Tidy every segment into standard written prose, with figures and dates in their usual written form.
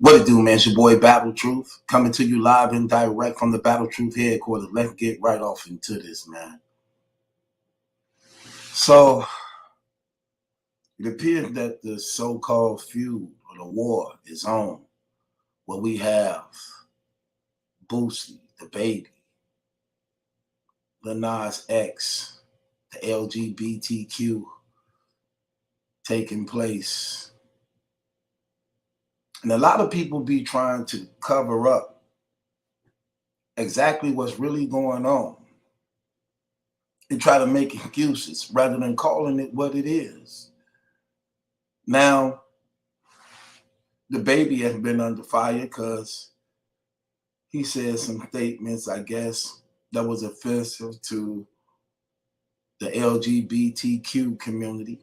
What it do, man? It's your boy Battle Truth coming to you live and direct from the Battle Truth headquarters. Let's get right off into this, man. So it appears that the so-called feud or the war is on. Where we have Boosie, the baby, Lil Nas X, the LGBTQ taking place. And a lot of people be trying to cover up exactly what's really going on and try to make excuses rather than calling it what it is. Now, the baby has been under fire because he said some statements, I guess, that was offensive to the LGBTQ community,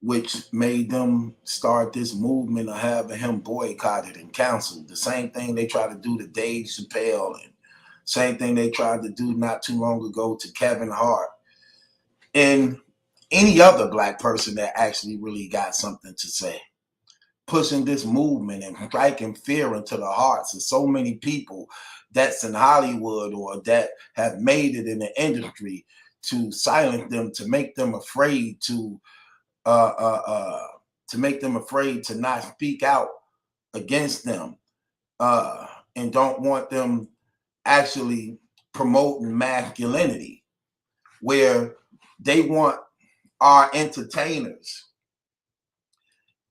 which made them start this movement of having him boycotted and canceled. The same thing they tried to do to Dave Chappelle, and same thing they tried to do not too long ago to Kevin Hart and any other black person that actually really got something to say. Pushing this movement and striking fear into the hearts of so many people that's in Hollywood or that have made it in the industry, to silence them, to make them afraid to make them afraid to not speak out against them, and don't want them actually promoting masculinity, where they want our entertainers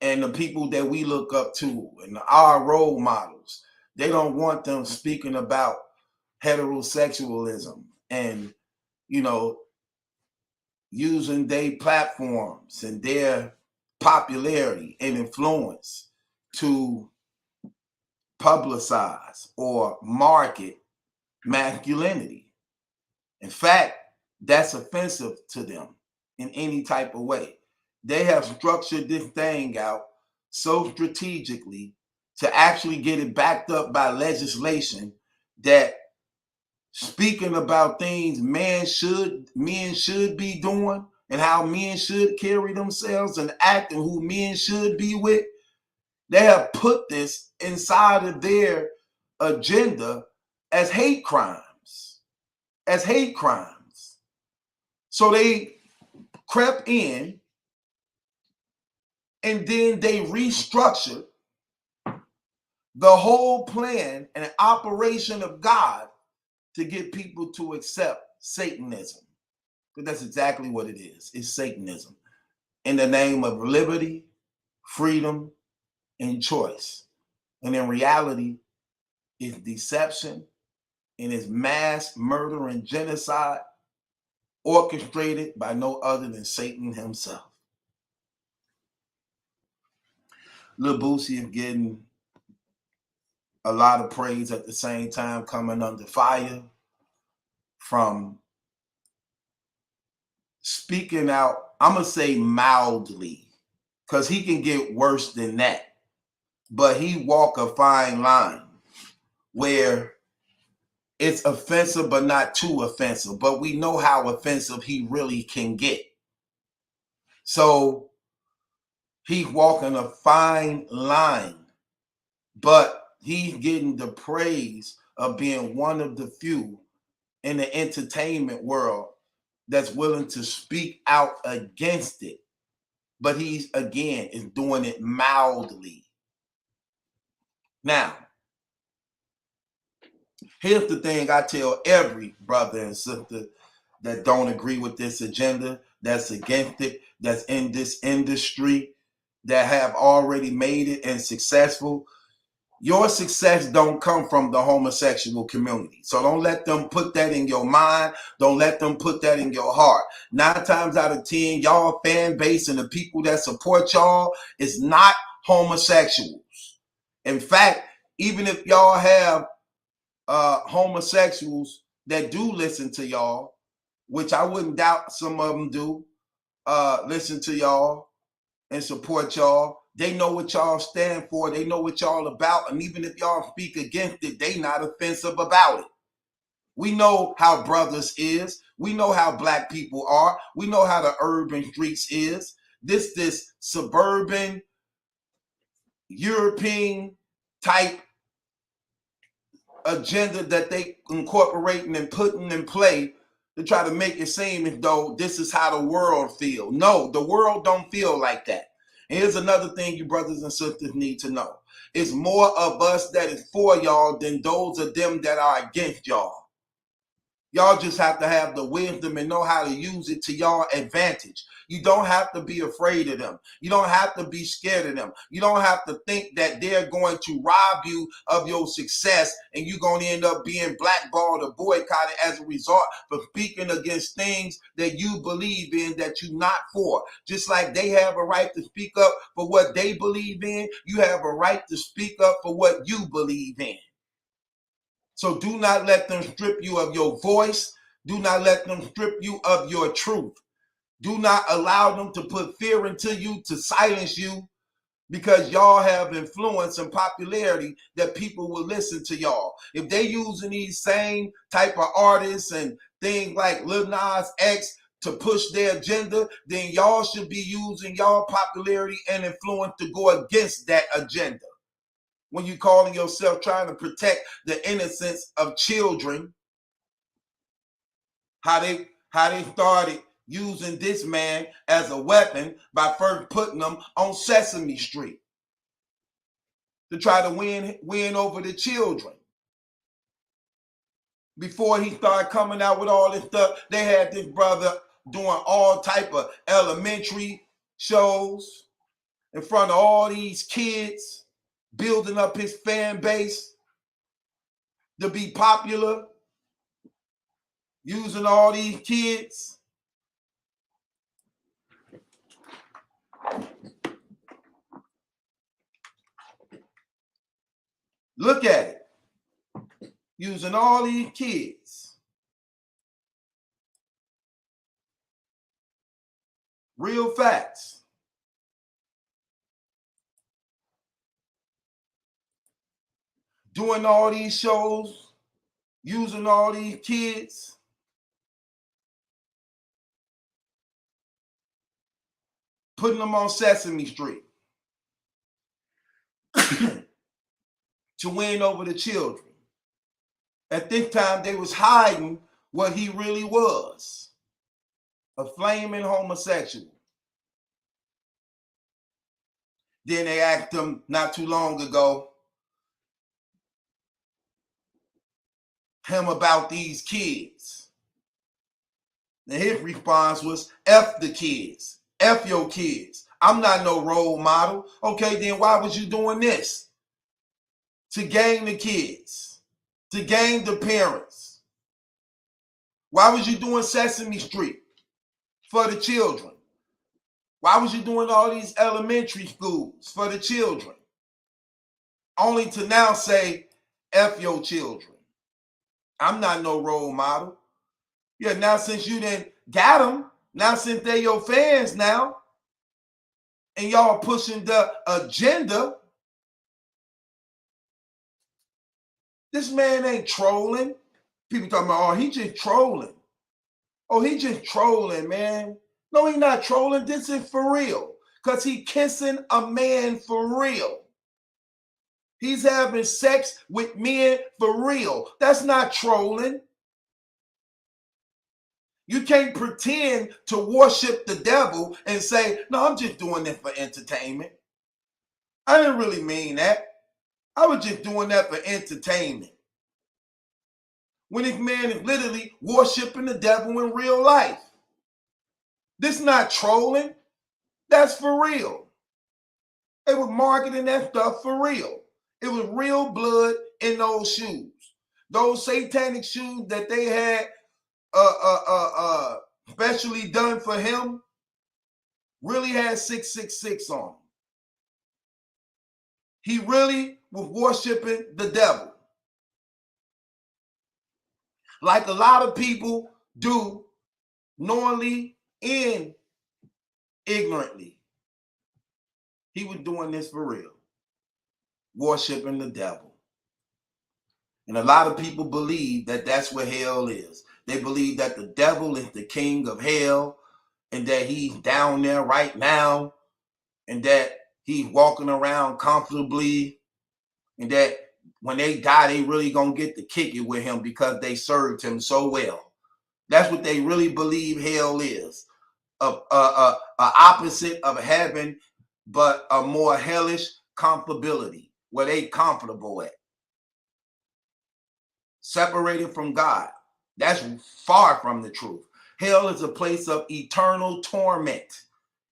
and the people that we look up to and our role models. They don't want them speaking about heterosexualism and, using their platforms and their popularity and influence to publicize or market masculinity. In fact, that's offensive to them in any type of way. They have structured this thing out so strategically to actually get it backed up by legislation that speaking about things men should be doing and how men should carry themselves and act and who men should be with. They have put this inside of their agenda as hate crimes. So they crept in and then they restructured the whole plan and operation of God to get people to accept Satanism. Because that's exactly what it is. It's Satanism in the name of liberty, freedom, and choice. And in reality, it's deception and it's mass murder and genocide orchestrated by no other than Satan himself. Lil Boosie is getting a lot of praise at the same time, coming under fire from speaking out, I'm going to say mildly, because he can get worse than that. But he walk a fine line where it's offensive, but not too offensive. But we know how offensive he really can get. So he's walking a fine line, but he's getting the praise of being one of the few in the entertainment world that's willing to speak out against it. But he's, again, is doing it mildly. Now, here's the thing I tell every brother and sister that don't agree with this agenda, that's against it, that's in this industry, that have already made it and successful. Your success don't come from the homosexual community. So don't let them put that in your mind. Don't let them put that in your heart. 9 times out of 10, y'all fan base and the people that support y'all is not homosexuals. In fact, even if y'all have homosexuals that do listen to y'all, which I wouldn't doubt some of them do, listen to y'all and support y'all. They know what y'all stand for. They know what y'all about. And even if y'all speak against it, they not offensive about it. We know how brothers is. We know how black people are. We know how the urban streets is. This suburban European type agenda that they incorporating and putting in play to try to make it seem as though this is how the world feels. No, the world don't feel like that. And here's another thing you brothers and sisters need to know. It's more of us that is for y'all than those of them that are against y'all. Y'all just have to have the wisdom and know how to use it to y'all advantage. You don't have to be afraid of them. You don't have to be scared of them. You don't have to think that they're going to rob you of your success and you're going to end up being blackballed or boycotted as a result for speaking against things that you believe in that you're not for. Just like they have a right to speak up for what they believe in, you have a right to speak up for what you believe in. So do not let them strip you of your voice. Do not let them strip you of your truth. Do not allow them to put fear into you to silence you, because y'all have influence and popularity that people will listen to y'all. If they using these same type of artists and things like Lil Nas X to push their agenda, then y'all should be using y'all popularity and influence to go against that agenda. When you calling yourself trying to protect the innocence of children, how they started using this man as a weapon by first putting them on Sesame Street to try to win over the children. Before he started coming out with all this stuff, they had this brother doing all type of elementary shows in front of all these kids, building up his fan base to be popular, using all these kids. Look at it. Using all these kids. Real facts. Doing all these shows, using all these kids. Putting them on Sesame Street to win over the children. At this time, they was hiding what he really was, a flaming homosexual. Then they asked him not too long ago, him about these kids. And his response was, F the kids. F your kids. I'm not no role model. Okay, then why was you doing this? To gain the kids. To gain the parents. Why was you doing Sesame Street for the children? Why was you doing all these elementary schools for the children? Only to now say, F your children. I'm not no role model. Yeah, now since you didn't got them, now since they're your fans now, and y'all pushing the agenda, this man ain't trolling. People talking about, oh, he just trolling. Oh, he just trolling, man. No, he not trolling. This is for real. Because he kissing a man for real. He's having sex with men for real. That's not trolling. You can't pretend to worship the devil and say, no, I'm just doing that for entertainment. I didn't really mean that. I was just doing that for entertainment. When this man is literally worshiping the devil in real life. This is not trolling. That's for real. They were marketing that stuff for real. It was real blood in those shoes. Those satanic shoes that they had specially done for him really had 666 on them. He really was worshiping the devil. Like a lot of people do, knowingly and ignorantly. He was doing this for real. Worshiping the devil. And a lot of people believe that that's where hell is. They believe that the devil is the king of hell and that he's down there right now and that he's walking around comfortably, and that when they die, they really gonna get to kick it with him because they served him so well. That's what they really believe hell is. A opposite of heaven, but a more hellish comfortability, where they comfortable at. Separated from God. That's far from the truth. Hell is a place of eternal torment.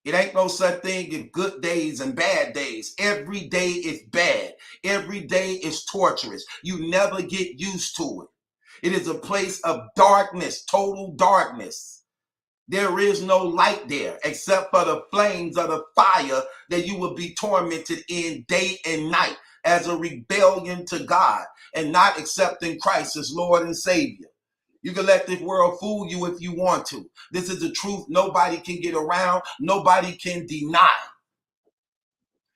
It ain't no such thing as good days and bad days. Every day is bad. Every day is torturous. You never get used to it. It is a place of darkness, total darkness. There is no light there except for the flames of the fire that you will be tormented in day and night as a rebellion to God and not accepting Christ as Lord and Savior. You can let this world fool you if you want to. This is the truth nobody can get around, nobody can deny.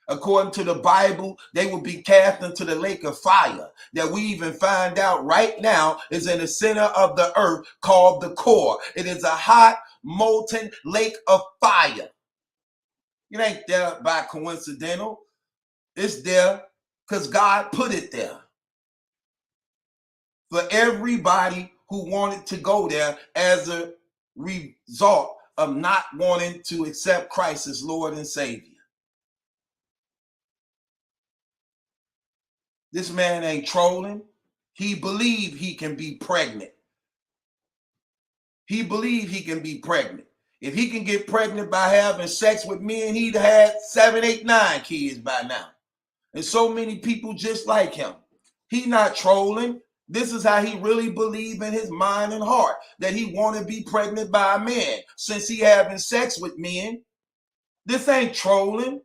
According to the Bible, they will be cast into the lake of fire that we even find out right now is in the center of the earth called the core. It is a hot, molten lake of fire. It ain't there by coincidental. It's there because God put it there for everybody who wanted to go there as a result of not wanting to accept Christ as Lord and Savior. This man ain't trolling. He believed he can be pregnant. He believed he can be pregnant. If he can get pregnant by having sex with men, he'd had 7, 8, 9 kids by now. And so many people just like him. He not trolling. This is how he really believed in his mind and heart, that he want to be pregnant by a man since he having sex with men. This ain't trolling.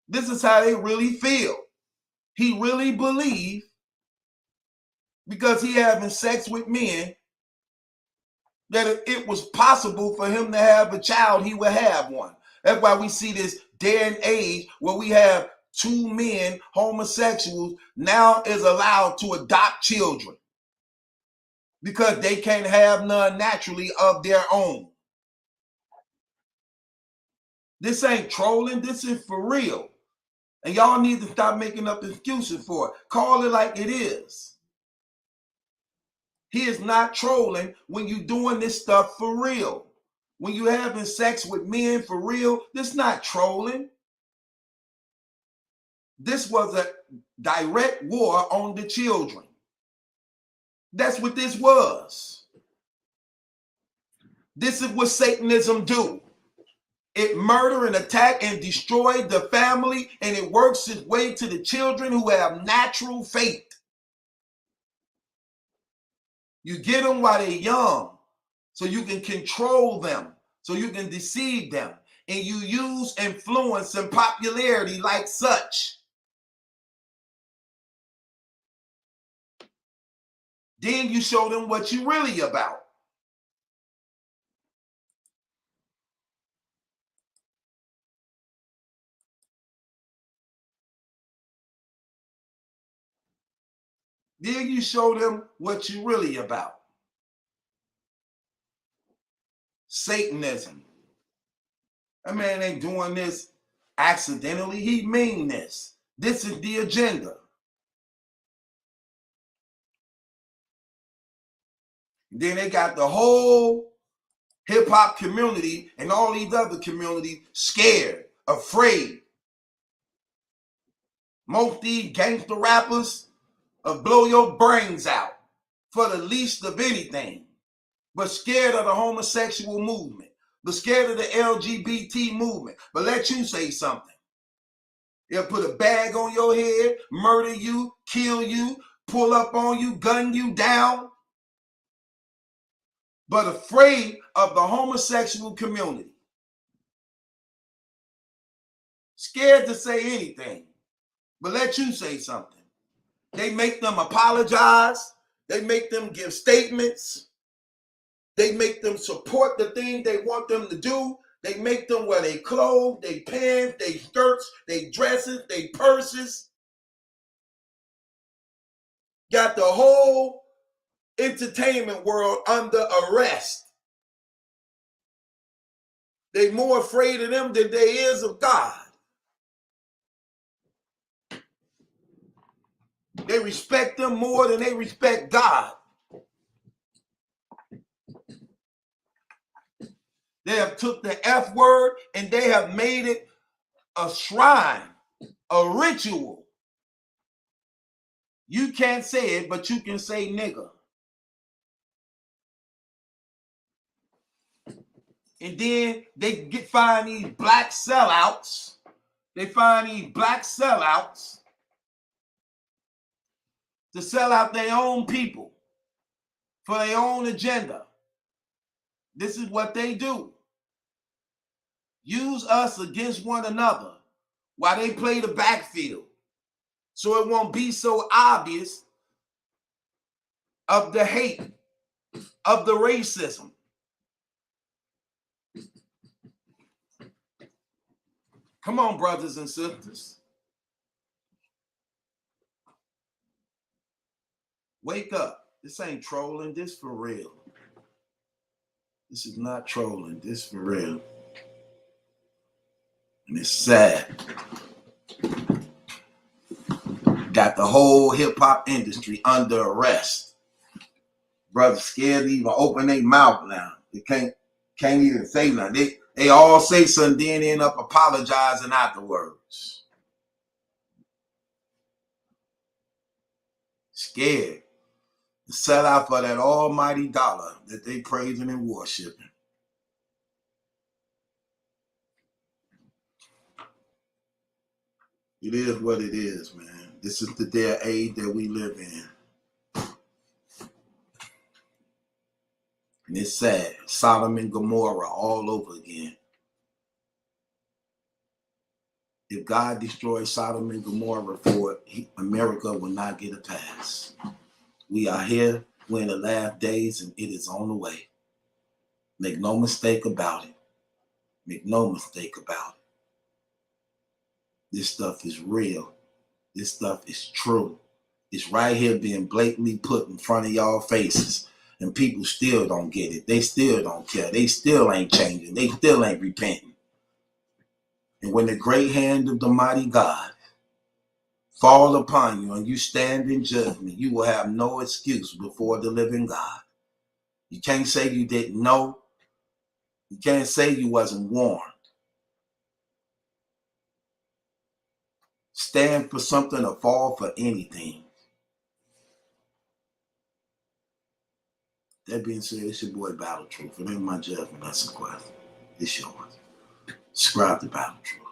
This is how they really feel. He really believed because he having sex with men that if it was possible for him to have a child, he would have one. That's why we see this day and age where we have 2 men, homosexuals, now is allowed to adopt children because they can't have none naturally of their own. This ain't trolling. This is for real. And y'all need to stop making up excuses for it. Call it like it is. He is not trolling when you doing this stuff for real. When you having sex with men for real, this not trolling. This was a direct war on the children. That's what this was. This is what Satanism do. It murder and attack and destroy the family, and it works its way to the children who have natural faith. You get them while they're young so you can control them, so you can deceive them, and you use influence and popularity like such. Then you show them what you're really about. Then you show them what you're really about. Satanism. That man ain't doing this accidentally. He mean this. This is the agenda. Then they got the whole hip hop community and all these other communities scared, afraid. Most these gangster rappers will blow your brains out for the least of anything, but scared of the homosexual movement, but scared of the LGBT movement. But let you say something. They'll put a bag on your head, murder you, kill you, pull up on you, gun you down, but afraid of the homosexual community. Scared to say anything, but let you say something. They make them apologize. They make them give statements. They make them support the thing they want them to do. They make them wear their clothes, their pants, their skirts, their dresses, their purses. Got the whole entertainment world under arrest. They more afraid of them than they is of God. They respect them more than they respect God. They have took the F word and they have made it a shrine, a ritual. You can't say it, but you can say nigga. And then they find these black sellouts. They find these black sellouts to sell out their own people for their own agenda. This is what they do. Use us against one another while they play the backfield. So it won't be so obvious of the hate, of the racism. Come on, brothers and sisters. Wake up. This ain't trolling. This for real. This is not trolling. This for real. And it's sad. Got the whole hip-hop industry under arrest. Brothers scared to even open their mouth now. They can't even say nothing. They all say something, then end up apologizing afterwards. Scared to sell out for that almighty dollar that they praising and worshiping. It is what it is, man. This is the day and age that we live in. And it's sad. Sodom and Gomorrah all over again. If God destroys Sodom and Gomorrah for it, America will not get a pass. We are here. We're in the last days, and it is on the way. Make no mistake about it. Make no mistake about it. This stuff is real. This stuff is true. It's right here being blatantly put in front of y'all faces. And people still don't get it. They still don't care. They still ain't changing. They still ain't repenting. And when the great hand of the mighty God fall upon you and you stand in judgment, you will have no excuse before the living God. You can't say you didn't know. You can't say you wasn't warned. Stand for something or fall for anything. That being said, it's your boy Battle Truth. It ain't my judgment, that's a question. It's yours. Subscribe to Battle Truth.